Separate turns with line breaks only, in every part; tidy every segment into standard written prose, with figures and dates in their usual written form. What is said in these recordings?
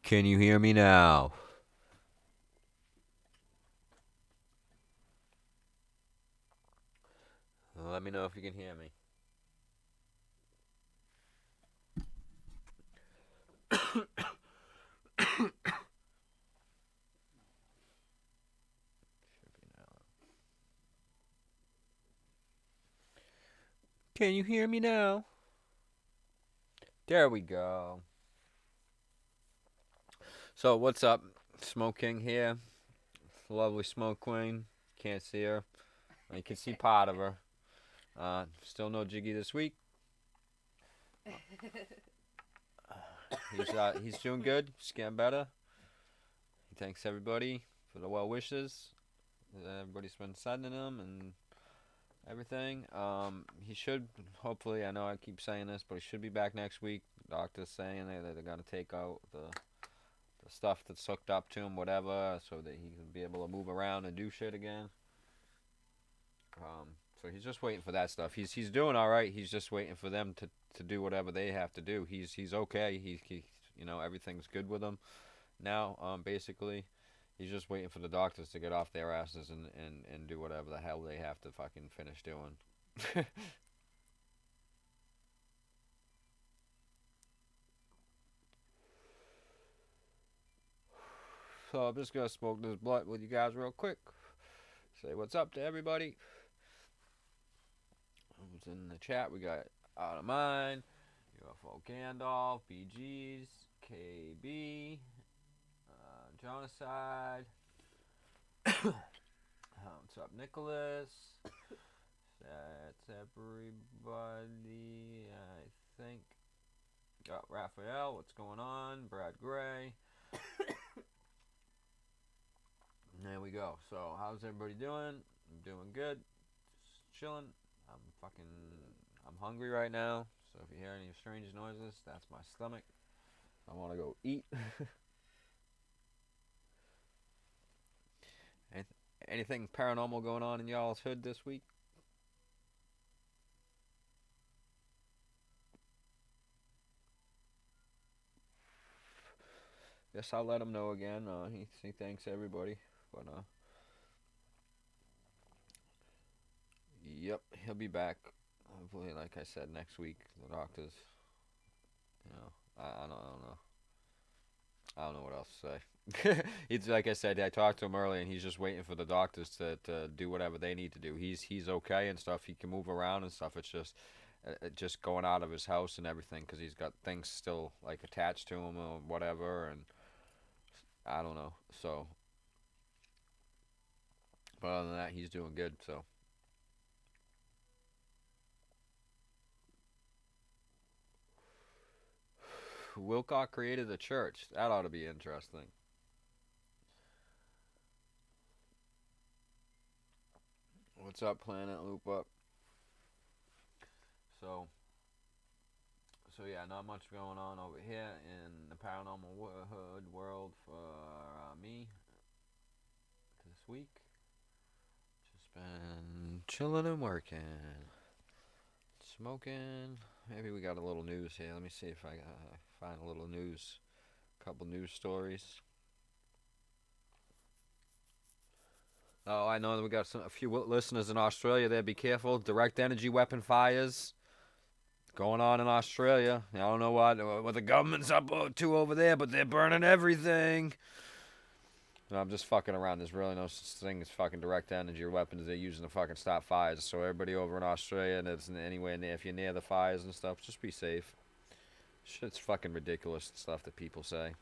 Can you hear me now? Let me know if you can hear me. Can you hear me now? There we go. So, what's up? Smoke King here. Lovely Smoke Queen. Can't see her. You can see part of her. Still no Jiggy this week. He's doing good. He's getting better. He thanks everybody for the well wishes that everybody's been sending him and everything. He should, hopefully, I know I keep saying this, but he should be back next week. Doctor's saying they're going to take out the stuff that's hooked up to him, whatever, so that he can be able to move around and do shit again. So he's just waiting for that stuff. He's doing all right. He's just waiting for them to do whatever they have to do. He's okay. He everything's good with him now. Basically, he's just waiting for the doctors to get off their asses and do whatever the hell they have to fucking finish doing. So I'm just gonna smoke this blunt with you guys real quick. Say what's up to everybody. Who's in the chat? We got Out of Mind, UFO Gandalf, BGs, KB, Genocide. What's up, Nicholas? That's everybody, I think. Got Raphael, what's going on? Brad Gray. There we go. So, how's everybody doing? I'm doing good. Just chilling. I'm hungry right now. So, if you hear any strange noises, that's my stomach. I want to go eat. Anything paranormal going on in y'all's hood this week? Guess I'll let him know again. He thanks everybody. But, yep, he'll be back. Hopefully, like I said, next week. The doctors, I don't know. I don't know what else to say. It's like I said, I talked to him earlier, and he's just waiting for the doctors to do whatever they need to do. He's okay and stuff. He can move around and stuff. It's just going out of his house and everything because he's got things still like attached to him or whatever, and I don't know. So, but other than that, he's doing good. So. Wilcock created a church. That ought to be interesting. What's up, Planet Loop Up? So, yeah, not much going on over here in the paranormal hood world for me this week. Just been chilling and working, smoking. Maybe we got a little news here. Let me see if I find a little news, a couple news stories. Oh, I know that we got a few listeners in Australia there. Be careful. Direct energy weapon fires going on in Australia. I don't know what the government's up to over there, but they're burning everything. No, I'm just fucking around. There's really no such thing as fucking direct energy or weapons they're using to fucking stop fires. So everybody over in Australia that's anywhere near, if you're near the fires and stuff, just be safe. Shit's fucking ridiculous stuff that people say.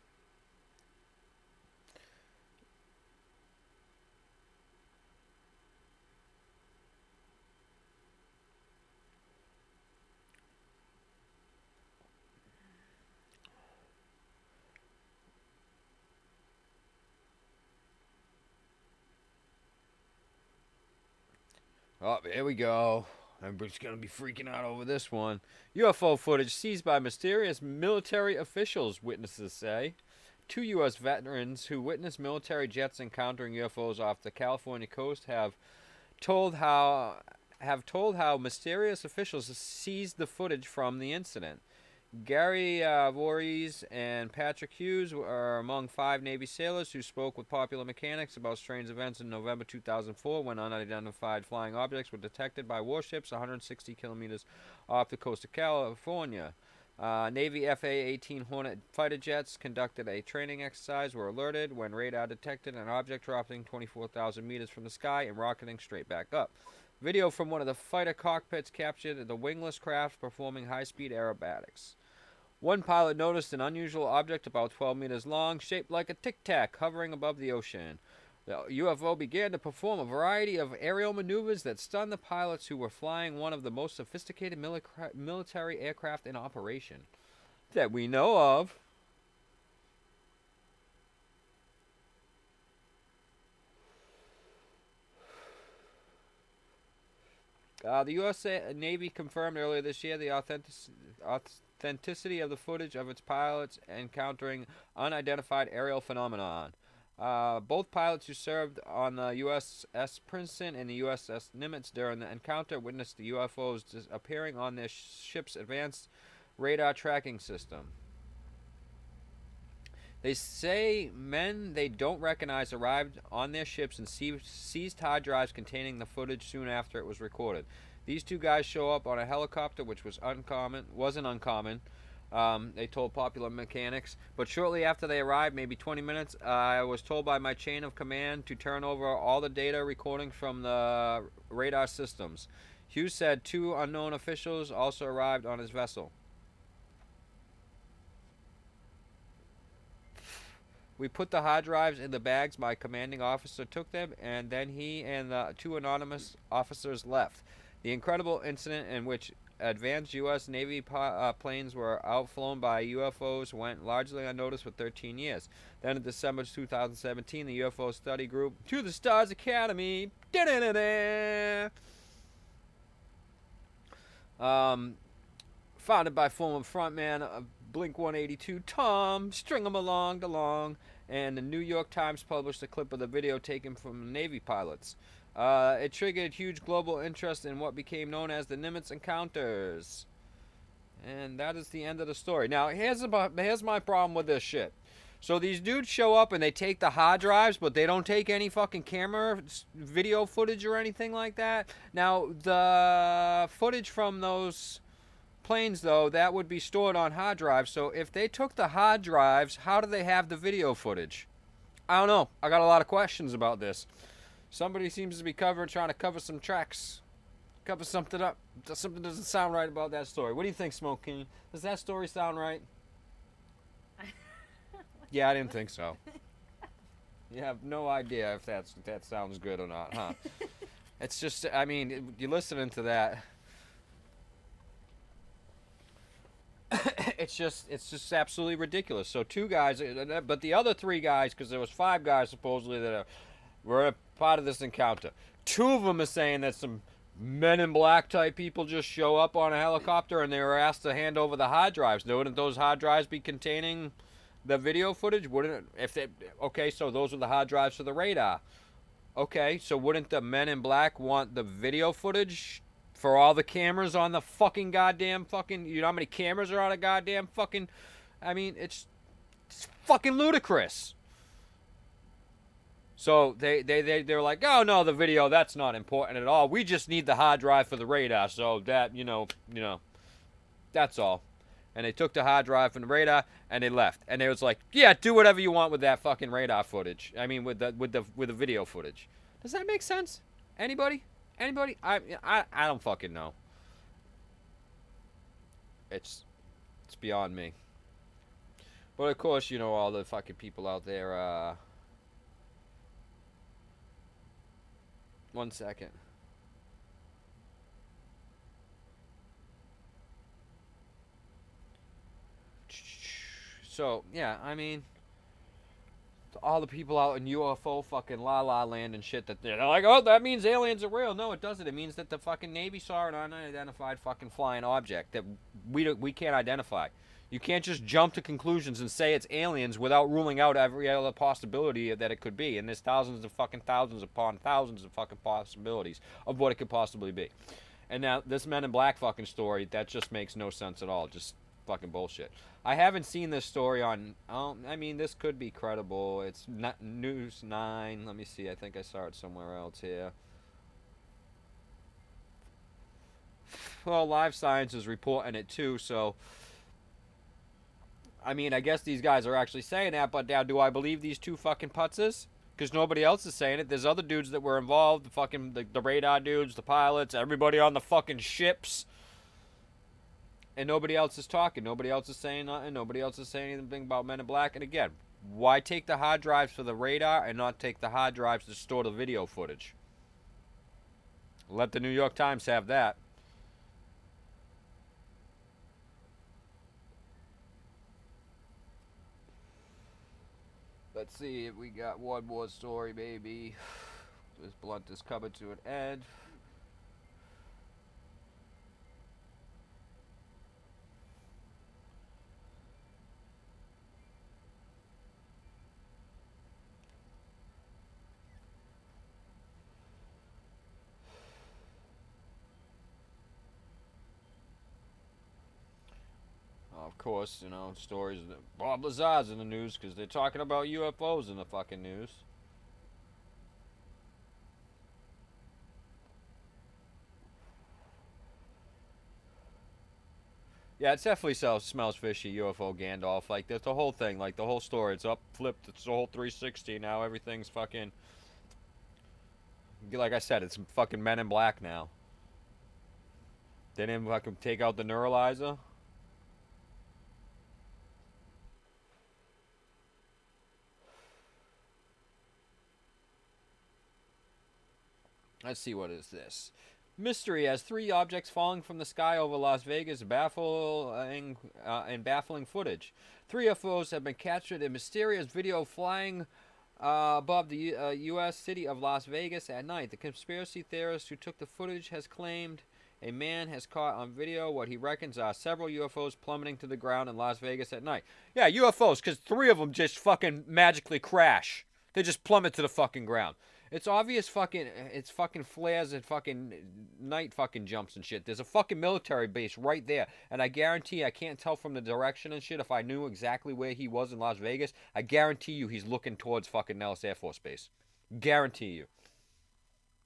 Oh, here we go. Everybody's gonna be freaking out over this one. UFO footage seized by mysterious military officials, witnesses say. Two U.S. veterans who witnessed military jets encountering UFOs off the California coast told how have told how mysterious officials seized the footage from the incident. Gary Voorhees and Patrick Hughes are among 5 Navy sailors who spoke with Popular Mechanics about strange events in November 2004 when unidentified flying objects were detected by warships 160 kilometers off the coast of California. Navy FA-18 Hornet fighter jets conducted a training exercise, were alerted when radar detected an object dropping 24,000 meters from the sky and rocketing straight back up. Video from one of the fighter cockpits captured the wingless craft performing high-speed aerobatics. One pilot noticed an unusual object about 12 meters long, shaped like a tic-tac, hovering above the ocean. The UFO began to perform a variety of aerial maneuvers that stunned the pilots who were flying one of the most sophisticated military aircraft in operation that we know of. The U.S. Navy confirmed earlier this year the authenticity of the footage of its pilots encountering unidentified aerial phenomenon. Both pilots who served on the USS Princeton and the USS Nimitz during the encounter witnessed the UFOs appearing on their ship's advanced radar tracking system. They say men they don't recognize arrived on their ships and seized hard drives containing the footage soon after it was recorded. These 2 guys show up on a helicopter, which wasn't uncommon. They told Popular Mechanics. But shortly after they arrived, maybe 20 minutes, I was told by my chain of command to turn over all the data recording from the radar systems. Hughes said 2 unknown officials also arrived on his vessel. We put the hard drives in the bags my commanding officer took them, and then he and the 2 anonymous officers left. The incredible incident in which advanced U.S. Navy planes were outflown by UFOs went largely unnoticed for 13 years. Then in December 2017, the UFO study group, To the Stars Academy, founded by former frontman of Blink-182 Tom String-em-along, and the New York Times published a clip of the video taken from Navy pilots. It triggered huge global interest in what became known as the Nimitz encounters. And that is the end of the story. Now, here's my problem with this shit. So these dudes show up and they take the hard drives, but they don't take any fucking camera video footage or anything like that. Now, the footage from those planes, though, that would be stored on hard drives. So if they took the hard drives, how do they have the video footage? I don't know. I got a lot of questions about this. Somebody seems to be trying to cover some tracks. Cover something up. Something doesn't sound right about that story. What do you think, Smoke King? Does that story sound right? Yeah, I didn't think so. You have no idea if that sounds good or not, huh? It's just, I mean, you're listening to that. It's just absolutely ridiculous. So 2 guys, but the other 3 guys, because there was 5 guys supposedly that were a part of this encounter. 2 of them are saying that some Men in Black type people just show up on a helicopter and they were asked to hand over the hard drives. Wouldn't those hard drives be containing the video footage? Wouldn't it? Okay, so those are the hard drives for the radar. Okay, so wouldn't the Men in Black want the video footage for all the cameras on the fucking goddamn fucking... You know how many cameras are on a goddamn fucking... I mean, it's fucking ludicrous. So they're like, oh no, the video, that's not important at all. We just need the hard drive for the radar. So that, you know, that's all. And they took the hard drive from the radar and they left. And they was like, yeah, do whatever you want with that fucking radar footage. I mean, with the video footage. Does that make sense? Anybody? I don't fucking know. It's beyond me. But of course, you know, all the fucking people out there, 1 second. So, yeah, I mean, all the people out in UFO fucking la la land and shit that they're like, oh, that means aliens are real. No, it doesn't. It means that the fucking Navy saw an unidentified fucking flying object that we can't identify. You can't just jump to conclusions and say it's aliens without ruling out every other possibility that it could be. And there's thousands upon thousands of fucking possibilities of what it could possibly be. And now this Men in Black fucking story, that just makes no sense at all. Just fucking bullshit. I haven't seen this story on. I mean, this could be credible. It's not News 9. Let me see. I think I saw it somewhere else here. Well, Live Science is reporting it too, so. I mean, I guess these guys are actually saying that, but now do I believe these two fucking putzes? Because nobody else is saying it. There's other dudes that were involved. The radar dudes, the pilots, everybody on the fucking ships. And nobody else is talking. Nobody else is saying nothing. Nobody else is saying anything about Men in Black. And again, why take the hard drives for the radar and not take the hard drives to store the video footage? Let the New York Times have that. Let's see if we got one more story, baby. This blunt is coming to an end. Of course, you know, stories that Bob Lazar's in the news because they're talking about UFOs in the fucking news. Yeah, it definitely smells fishy, UFO Gandalf. Like, that's the whole thing. Like, the whole story. It's up, flipped. It's the whole 360 now. Everything's fucking. Like I said, it's fucking Men in Black now. They didn't fucking take out the neuralizer. Let's see, what is this? Mystery has three objects falling from the sky over Las Vegas, baffling footage. Three UFOs have been captured in mysterious video flying above the U.S. city of Las Vegas at night. The conspiracy theorist who took the footage has claimed a man has caught on video what he reckons are several UFOs plummeting to the ground in Las Vegas at night. Yeah, UFOs, because three of them just fucking magically crash. They just plummet to the fucking ground. It's obvious it's fucking flares and fucking night fucking jumps and shit. There's a fucking military base right there. And I guarantee I can't tell from the direction and shit if I knew exactly where he was in Las Vegas. I guarantee you he's looking towards fucking Nellis Air Force Base. Guarantee you.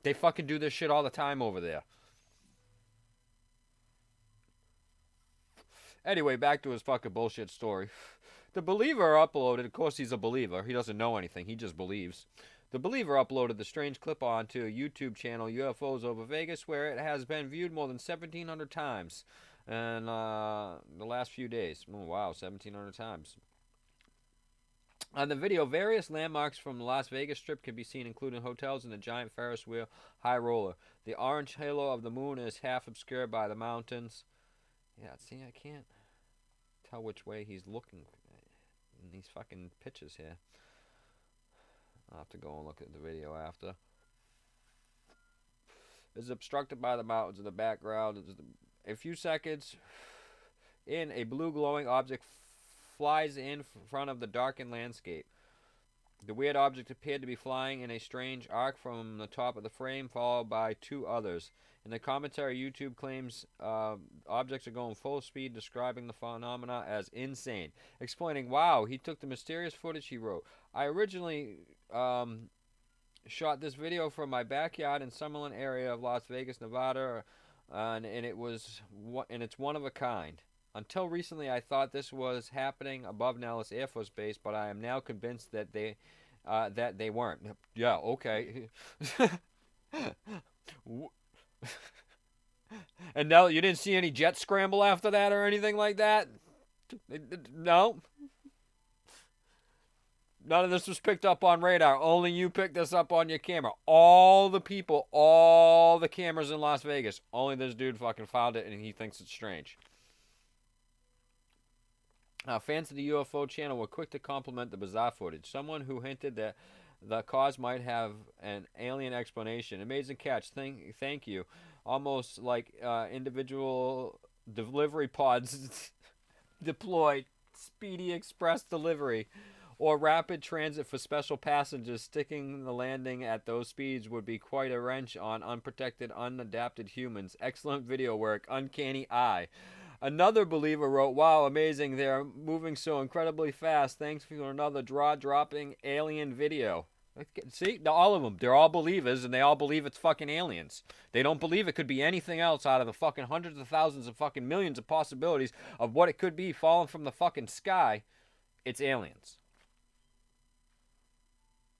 They fucking do this shit all the time over there. Anyway, back to his fucking bullshit story. The Believer uploaded, of course he's a believer. He doesn't know anything. He just believes. The Believer uploaded the strange clip onto a YouTube channel, UFOs Over Vegas, where it has been viewed more than 1,700 times in the last few days. Oh, wow, 1,700 times. On the video, various landmarks from the Las Vegas Strip can be seen, including hotels and the giant Ferris wheel high roller. The orange halo of the moon is half obscured by the mountains. Yeah, see, I can't tell which way he's looking in these fucking pictures here. I'll have to go and look at the video after. It's obstructed by the mountains in the background. A few seconds in, a blue glowing object flies in front of the darkened landscape. The weird object appeared to be flying in a strange arc from the top of the frame, followed by two others. In the commentary, YouTube claims objects are going full speed, describing the phenomena as insane. Explaining, wow, he took the mysterious footage he wrote. I originally shot this video from my backyard in Summerlin area of Las Vegas, Nevada, and it's one of a kind. Until recently, I thought this was happening above Nellis Air Force Base, but I am now convinced that they weren't. Yeah, okay. And now you didn't see any jet scramble after that or anything like that? No. None of this was picked up on radar. Only you picked this up on your camera. All the people, all the cameras in Las Vegas. Only this dude fucking found it and he thinks it's strange. Fans of the UFO channel were quick to compliment the bizarre footage. Someone who hinted that the cause might have an alien explanation. Amazing catch. Thank you. Almost like individual delivery pods deployed. Speedy express delivery. Or rapid transit for special passengers. Sticking the landing at those speeds would be quite a wrench on unprotected, unadapted humans. Excellent video work. Uncanny eye. Another believer wrote, "Wow, amazing! They're moving so incredibly fast. Thanks for another dropping alien video." See, all of them, they're all believers, and they all believe it's fucking aliens. They don't believe it could be anything else out of the fucking hundreds of thousands of fucking millions of possibilities of what it could be falling from the fucking sky. It's aliens.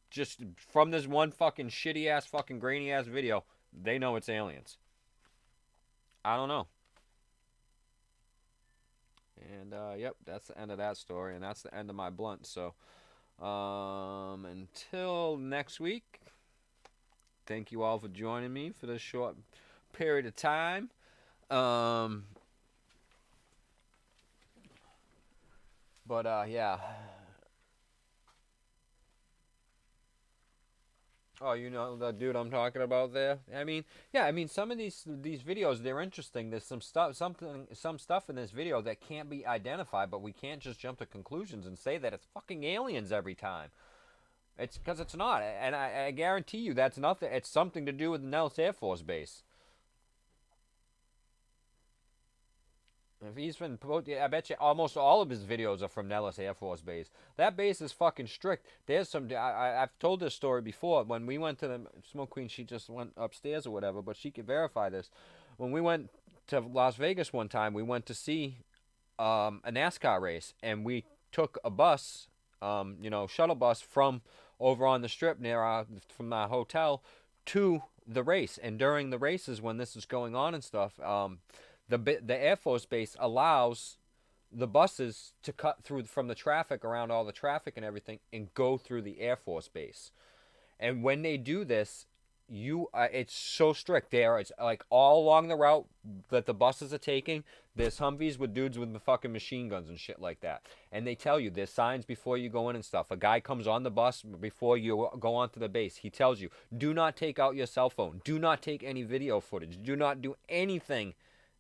Just from this one fucking shitty ass fucking grainy ass video, they know it's aliens. I don't know. And yep, that's the end of that story, and that's the end of my blunt. So until next week, thank you all for joining me for this short period of time. But yeah. Oh, you know the dude I'm talking about there. I mean, yeah. I mean, some of these videos, they're interesting. There's some stuff in this video that can't be identified, but we can't just jump to conclusions and say that it's fucking aliens every time. It's because it's not, and I guarantee you that's nothing. It's something to do with Nellis Air Force Base. If he's been, I bet you almost all of his videos are from Nellis Air Force Base. That base is fucking strict. There's some. I've told this story before. When we went to the Smoke Queen, she just went upstairs or whatever, but she could verify this. When we went to Las Vegas one time, we went to see a NASCAR race, and we took a bus, shuttle bus from over on the strip near from our hotel to the race. And during the races, when this is going on and stuff, the Air Force Base allows the buses to cut through from the traffic around all the traffic and everything and go through the Air Force Base. And when they do this, it's so strict there. It's like all along the route that the buses are taking. There's Humvees with dudes with the fucking machine guns and shit like that. And they tell you there's signs before you go in and stuff. A guy comes on the bus before you go onto the base. He tells you, do not take out your cell phone. Do not take any video footage. Do not do anything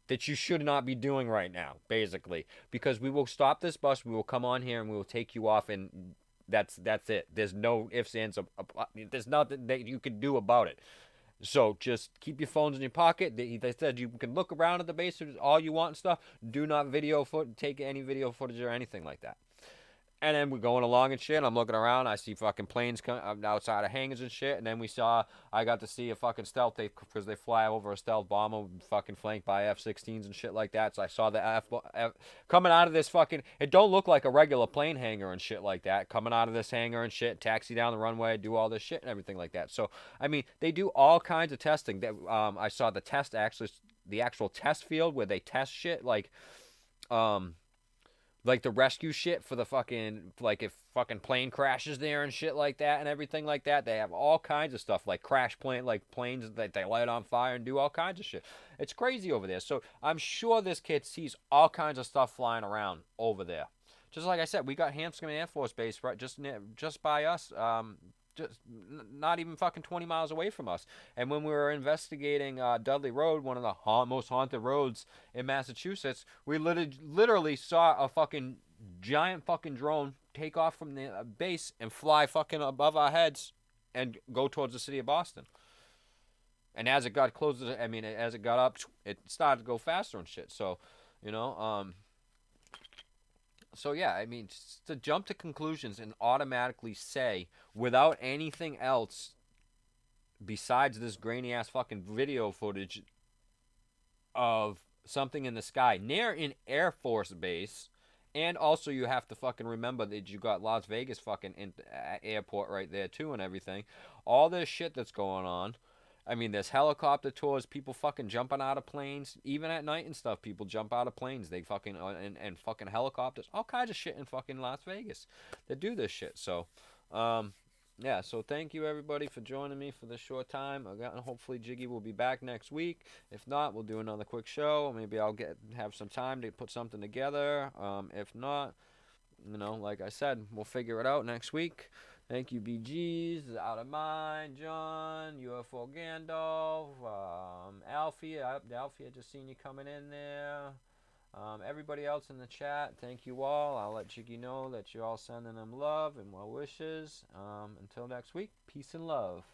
that you should not be doing right now, basically, because we will stop this bus, we will come on here, and we will take you off, and that's it. There's no ifs, ands, there's nothing that you can do about it. So just keep your phones in your pocket. They said you can look around at the base all you want and stuff. Do not take any video footage or anything like that. And then we're going along and shit. I'm looking around. I see fucking planes outside of hangars and shit. And then I got to see a fucking stealth because they fly over a stealth bomber fucking flanked by F-16s and shit like that. So I saw the F coming out of this fucking. It don't look like a regular plane hangar and shit like that. Coming out of this hangar and shit, taxi down the runway, do all this shit and everything like that. So I mean, they do all kinds of testing. That I saw the actual test field where they test shit like the rescue shit for the fucking, like if fucking plane crashes there and shit like that and everything like that. They have all kinds of stuff like like planes that they light on fire and do all kinds of shit. It's crazy over there. So I'm sure this kid sees all kinds of stuff flying around over there. Just like I said, we got Hanscom Air Force Base right just by us. Just not even fucking 20 miles away from us. And when we were investigating Dudley Road, one of the most haunted roads in Massachusetts, we literally saw a fucking giant fucking drone take off from the base and fly fucking above our heads and go towards the city of Boston. And as it got closer, as it got up, it started to go faster and shit. So, you know, so yeah, I mean, to jump to conclusions and automatically say without anything else besides this grainy ass fucking video footage of something in the sky near an Air Force base, and also you have to fucking remember that you got Las Vegas fucking airport right there too and everything. All this shit that's going on. I mean, there's helicopter tours, people fucking jumping out of planes, even at night and stuff. People jump out of planes. They fucking and fucking helicopters, all kinds of shit in fucking Las Vegas that do this shit. So, yeah. So thank you everybody for joining me for this short time. Hopefully Jiggy will be back next week. If not, we'll do another quick show. Maybe I'll have some time to put something together. If not, like I said, we'll figure it out next week. Thank you, BGs, Out of Mind, John, UFO Gandalf, Alfie. Alfie, I just seen you coming in there. Everybody else in the chat, thank you all. I'll let Jiggy know that you're all sending them love and well wishes. Until next week, peace and love.